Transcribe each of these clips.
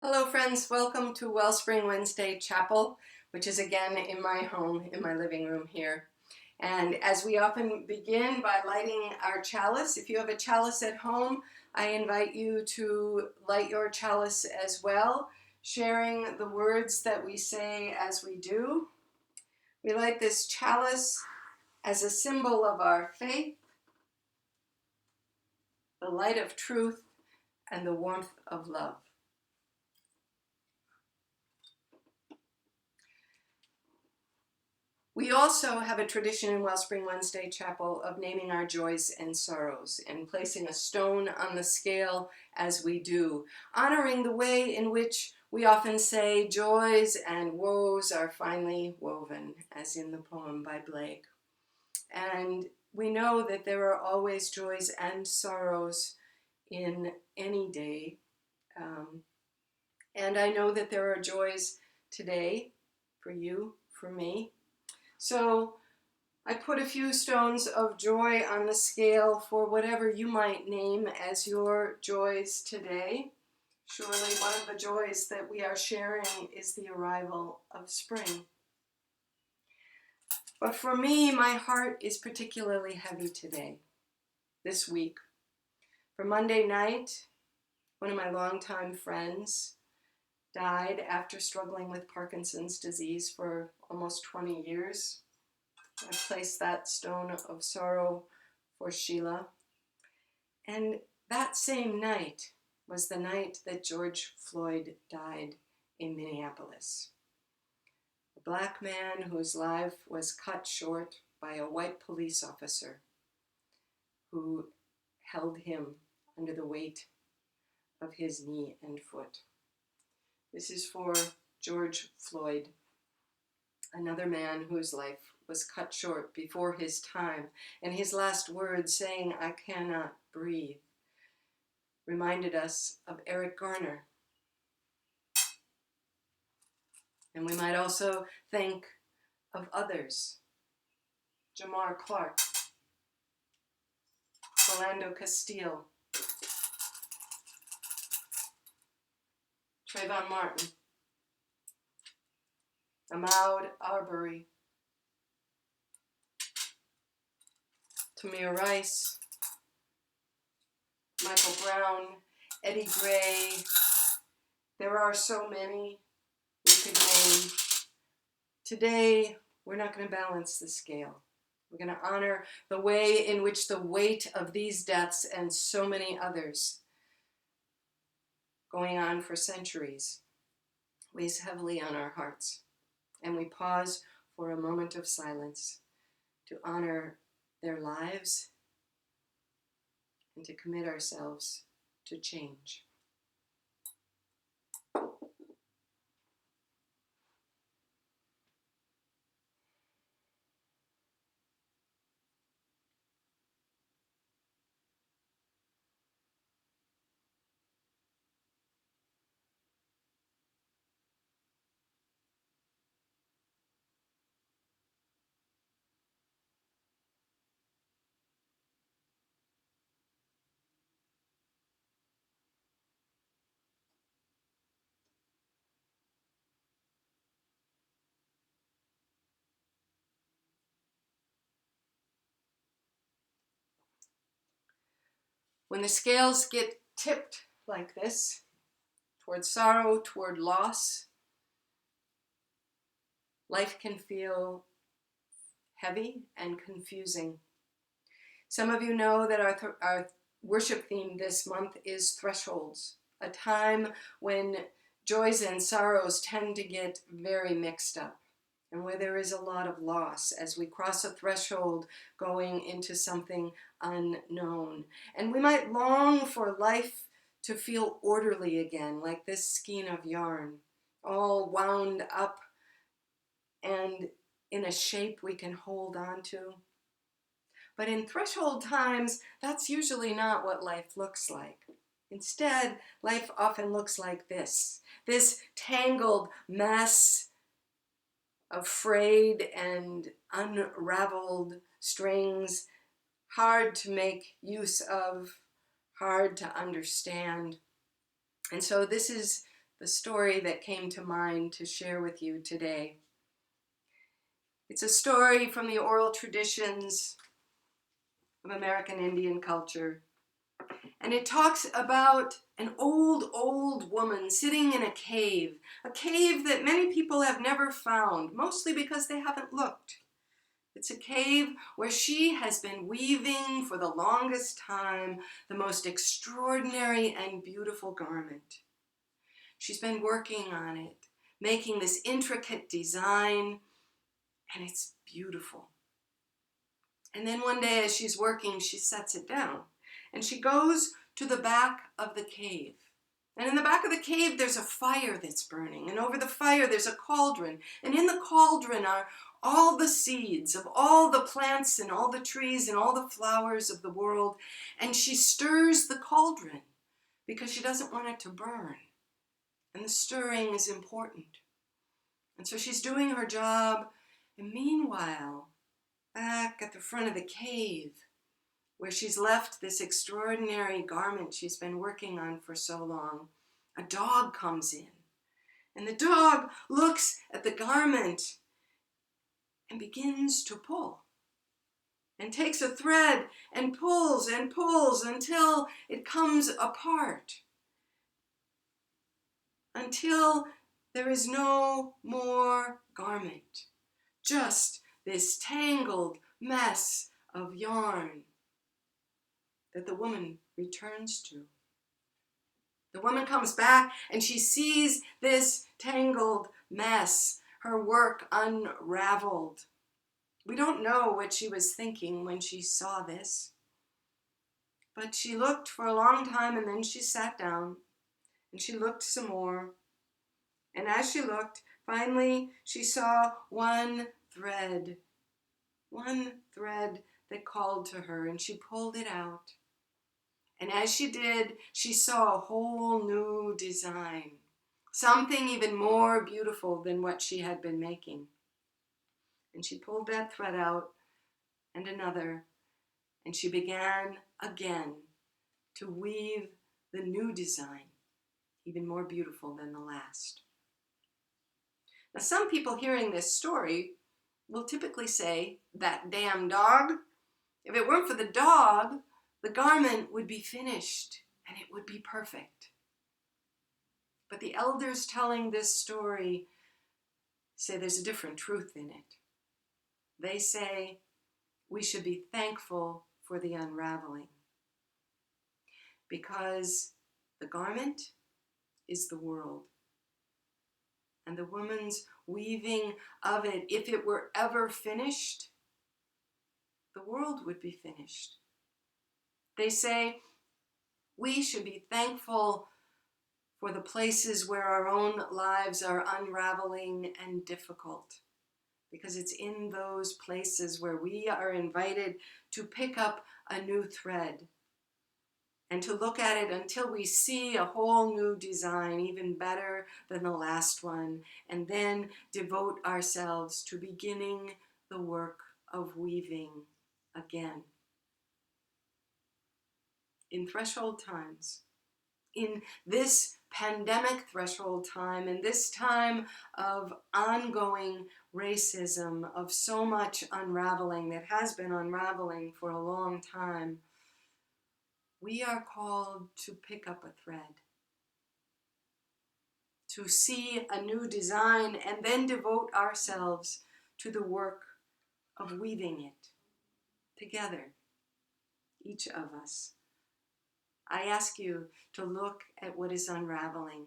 Hello friends, welcome to Wellspring Wednesday Chapel, which is again in my home, in my living room here. And as we often begin by lighting our chalice, if you have a chalice at home, I invite you to light your chalice as well, sharing the words that we say as we do. We light this chalice as a symbol of our faith, the light of truth, and the warmth of love. We also have a tradition in Wellspring Wednesday Chapel of naming our joys and sorrows and placing a stone on the scale as we do, honoring the way in which we often say joys and woes are finely woven, as in the poem by Blake. And we know that there are always joys and sorrows in any day. And I know that there are joys today for you, for me. So I put a few stones of joy on the scale for whatever you might name as your joys today. Surely one of the joys that we are sharing is the arrival of spring. But for me, my heart is particularly heavy today, this week. For Monday night, one of my longtime friends died after struggling with Parkinson's disease for almost 20 years. I placed that stone of sorrow for Sheila. And that same night was the night that George Floyd died in Minneapolis. A black man whose life was cut short by a white police officer who held him under the weight of his knee and foot. This is for George Floyd, another man whose life was cut short before his time, and his last words, saying, "I cannot breathe," reminded us of Eric Garner. And we might also think of others: Jamar Clark, Philando Castile, Trayvon Martin, Ahmaud Arbery, Tamir Rice, Michael Brown, Eddie Gray. There are so many we could name. Today, we're not going to balance the scale. We're going to honor the way in which the weight of these deaths and so many others going on for centuries weighs heavily on our hearts. And we pause for a moment of silence to honor their lives and to commit ourselves to change. When the scales get tipped like this, toward sorrow, toward loss, life can feel heavy and confusing. Some of you know that our worship theme this month is thresholds, a time when joys and sorrows tend to get very mixed up, and where there is a lot of loss as we cross a threshold going into something unknown. And we might long for life to feel orderly again, like this skein of yarn, all wound up and in a shape we can hold on to. But in threshold times, that's usually not what life looks like. Instead, life often looks like this tangled mess of frayed and unraveled strings, hard to make use of, hard to understand. And so this is the story that came to mind to share with you today. It's a story from the oral traditions of American Indian culture. And it talks about an old woman sitting in a cave that many people have never found, mostly because they haven't looked. It's a cave where she has been weaving for the longest time the most extraordinary and beautiful garment. She's been working on it, making this intricate design, and it's beautiful. And then one day as she's working, she sets it down, and she goes to the back of the cave. And in the back of the cave, there's a fire that's burning. And over the fire, there's a cauldron. And in the cauldron are all the seeds of all the plants and all the trees and all the flowers of the world. And she stirs the cauldron because she doesn't want it to burn. And the stirring is important. And so she's doing her job. And meanwhile, back at the front of the cave, where she's left this extraordinary garment she's been working on for so long, a dog comes in. And the dog looks at the garment and begins to pull. And takes a thread and pulls until it comes apart. Until there is no more garment. Just this tangled mess of yarn that the woman returns to. The woman comes back and she sees this tangled mess, her work unraveled. We don't know what she was thinking when she saw this, but she looked for a long time and then she sat down and she looked some more. And as she looked, finally she saw one thread that called to her, and she pulled it out. And as she did, she saw a whole new design, something even more beautiful than what she had been making. And she pulled that thread out and another, and she began again to weave the new design, even more beautiful than the last. Now, some people hearing this story will typically say, "That damn dog. If it weren't for the dog, the garment would be finished and it would be perfect." But the elders telling this story say there's a different truth in it. They say we should be thankful for the unraveling, because the garment is the world. And the woman's weaving of it, if it were ever finished, the world would be finished. They say we should be thankful for the places where our own lives are unraveling and difficult, because it's in those places where we are invited to pick up a new thread and to look at it until we see a whole new design, even better than the last one, and then devote ourselves to beginning the work of weaving again. In threshold times, in this pandemic threshold time, in this time of ongoing racism, of so much unraveling that has been unraveling for a long time, we are called to pick up a thread, to see a new design, and then devote ourselves to the work of weaving it together, each of us. I ask you to look at what is unraveling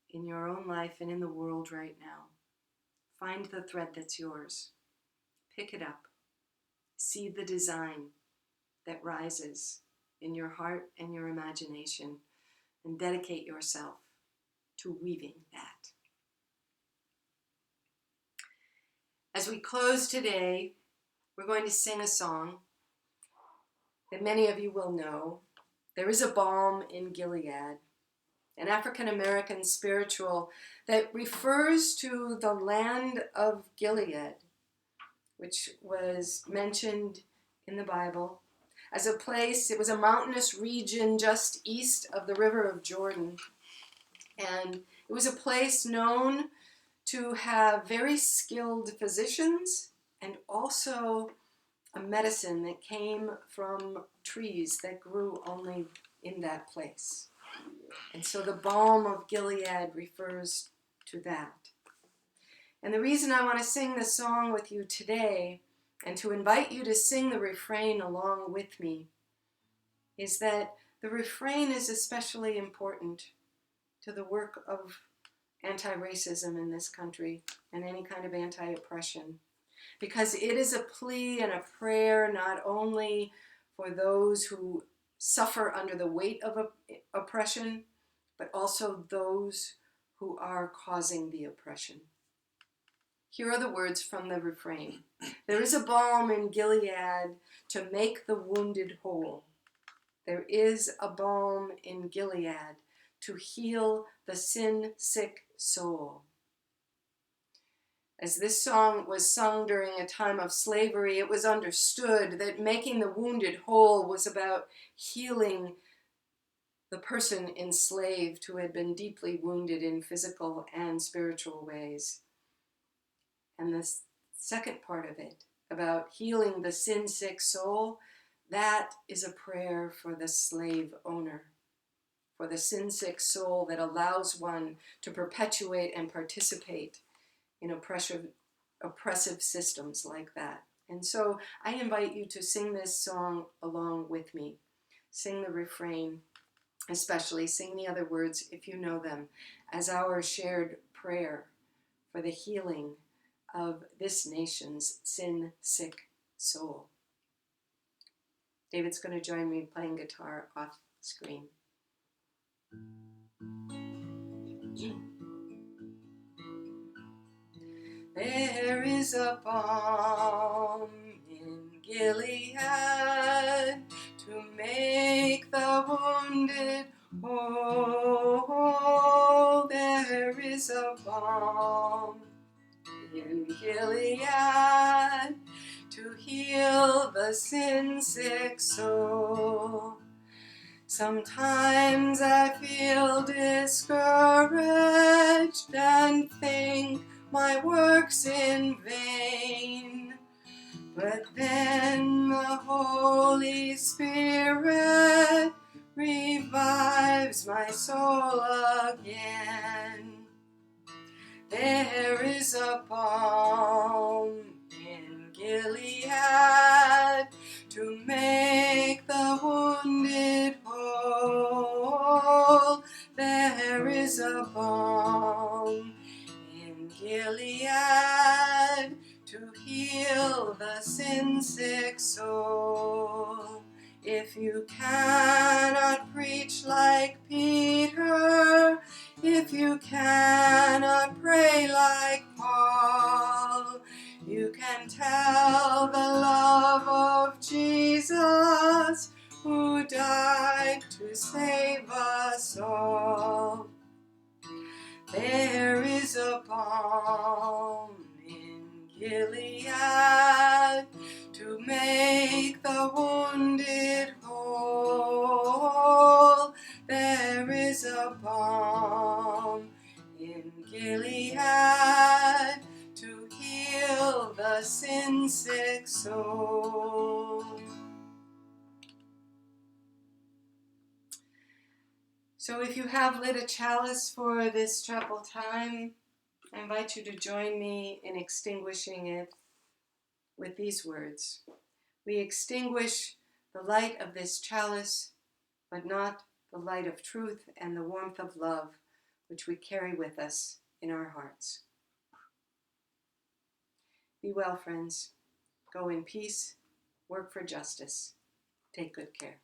in your own life and in the world right now. Find the thread that's yours. Pick it up. See the design that rises in your heart and your imagination, and dedicate yourself to weaving that. As we close today, we're going to sing a song that many of you will know. There is a balm in Gilead, an African-American spiritual that refers to the land of Gilead, which was mentioned in the Bible as a place. It was a mountainous region just east of the river of Jordan, and It was a place known to have very skilled physicians and also a medicine that came from trees that grew only in that place. And so the balm of Gilead refers to that. And the reason I want to sing this song with you today and to invite you to sing the refrain along with me is that the refrain is especially important to the work of anti-racism in this country and any kind of anti-oppression, because it is a plea and a prayer not only for those who suffer under the weight of oppression, but also those who are causing the oppression. Here are the words from the refrain. There is a balm in Gilead to make the wounded whole. There is a balm in Gilead to heal the sin-sick soul. As this song was sung during a time of slavery, it was understood that making the wounded whole was about healing the person enslaved who had been deeply wounded in physical and spiritual ways. And the second part of it, about healing the sin-sick soul, that is a prayer for the slave owner, for the sin-sick soul that allows one to perpetuate and participate in oppressive systems like that. And so I invite you to sing this song along with me. Sing the refrain, especially sing the other words if you know them, as our shared prayer for the healing of this nation's sin-sick soul. David's going to join me playing guitar off screen. There is a balm in Gilead to make the wounded whole. There is a balm in Gilead to heal the sin-sick soul. Sometimes I feel discouraged and think my work's in vain, but then the Holy Spirit revives my soul again. There is a balm in Gilead to make the wounded whole. There is a balm in Gilead to heal the sin-sick soul. If you cannot preach like Peter, if you cannot pray like Paul, you can tell the love of Jesus who died to save us all. There is a balm in Gilead to make the wounded whole. There is a balm in Gilead to heal the sin-sick soul. So if you have lit a chalice for this chapel time, I invite you to join me in extinguishing it with these words. We extinguish the light of this chalice, but not the light of truth and the warmth of love which we carry with us in our hearts. Be well, friends. Go in peace. Work for justice. Take good care.